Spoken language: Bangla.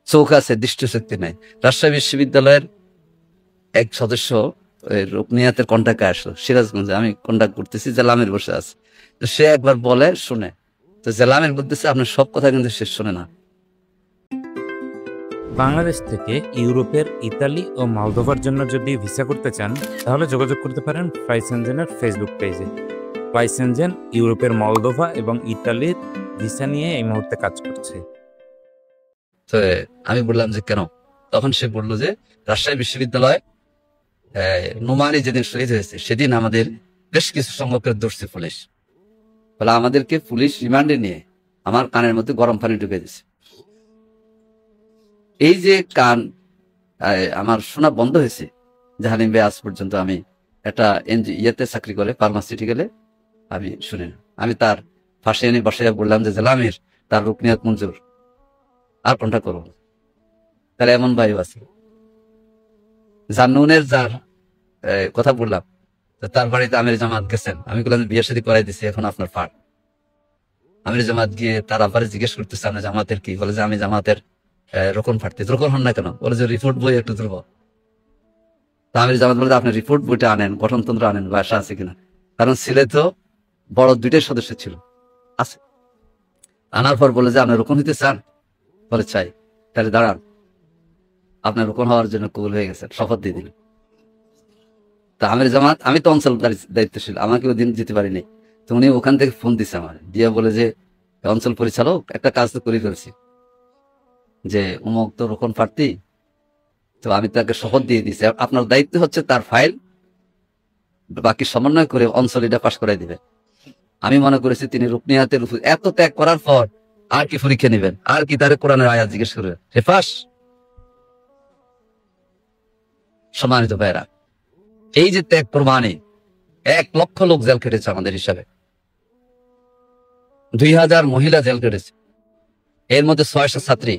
চোখ আছে, দৃষ্টিশক্তি নাই। রাজশাহী বিশ্ববিদ্যালয়ের এক সদস্য রুকনিয়াতের কন্ট্যাক্টে আসলো সিরাজগঞ্জে, আমি কন্ট্যাক্ট করতেছি, জেলামের বসে আছে। তো সে একবার বলে শুনে, তো জেলামের বলতেছে আপনার সব কথা কিন্তু সে শুনে না। বাংলাদেশ থেকে ইউরোপের ইতালি ও মলদোভার জন্য যদি ভিসা করতে চান তাহলে যোগাযোগ করতে পারেন ফ্লাইসেনজেনের ফেসবুক পেজে। ফ্লাইসেনজেন ইউরোপের মলদোভা এবং ইতালির ভিসা নিয়ে এই মুহূর্তে কাজ করছে। তো আমি বললাম যে কেন? তখন সে বললো যে রাজশাহী বিশ্ববিদ্যালয় নোমানি যেদিন শহীদ হয়েছে সেদিন আমাদের বেশ কিছু সংখ্যকের ধরছে পুলিশ। বলে আমাদেরকে পুলিশ রিমান্ডে নিয়ে আমার কানের মধ্যে গরম পানি ঢুকে দিচ্ছে। এই যে কান আমার শোনা বন্ধ হয়েছে, জাহালিম ভাই আজ পর্যন্ত আমি একটা ইয়েতে চাকরি করে ফার্মাসিউটিক্যালে আমি শুনি না। আমি তার ফাঁসে এনে বসে বললাম যে জেলামের তার রুকনিয়াত মঞ্জুর, আর কোনটা করবো? তাহলে এমন ভাই আছে জান্নুনের যার কথা বললাম, তার বাড়িতে আমির জামাত গেছেন। আমি বললাম বিয়ে শাদী করাই দিছি, এখন আপনার পার। আমির জামাত গিয়ে তার আব্বারে জিজ্ঞেস করতেছে আপনি জামাতের কি? বলে যে আমি জামাতের রোকন ফাটতে। রোকন হন না কেন? বলে যে রিপোর্ট বই একটু ধরবো। তা আমির জামাত বলে আপনি রিপোর্ট বইটা আনেন, গঠনতন্ত্র আনেন, বাসা আছে কিনা। কারণ ছেলে তো বড় দুইটাই সদস্য ছিল, আছে। আনার পর বলে যে আপনি রোকন হইতে চান? বলে চাই। তাহলে দাঁড়ান, আপনার রোকন হওয়ার জন্য কবুল হয়ে গেছেন, শপথ দিয়ে দিলেন। তা আমির জামাত, আমি তো অঞ্চল দায়িত্বশীল, আমাকে ওই দিন যেতে পারিনি। তো উনি ওখান থেকে ফোন দিছে আমার, দিয়ে বলে যে অঞ্চল পরিচালক একটা কাজ তো করে ফেলছি, যে অমুক তো রোকন প্রার্থী, তো আমি তাকে শপথ দিয়ে দিচ্ছি, আপনার দায়িত্ব হচ্ছে তার ফাইল বাকি সমন্বয় করে অঞ্চল এটা পাশ করাই দিবেন। আমি মনে করেছি তিনি রুকনিয়াতের উপর এত ত্যাগ করার পর আর কি পরীক্ষা নেবেন, আর কি তার কোরআনের আয়াত জিজ্ঞেস করবেন, সে পাস। সম্মানিত ভাইরা, এই যে ত্যাগ প্রমাণে 1 লক্ষ লোক জেল কেটেছে আমাদের হিসাবে, 2000 মহিলা জেল কেটেছে, এর মধ্যে 600 ছাত্রী।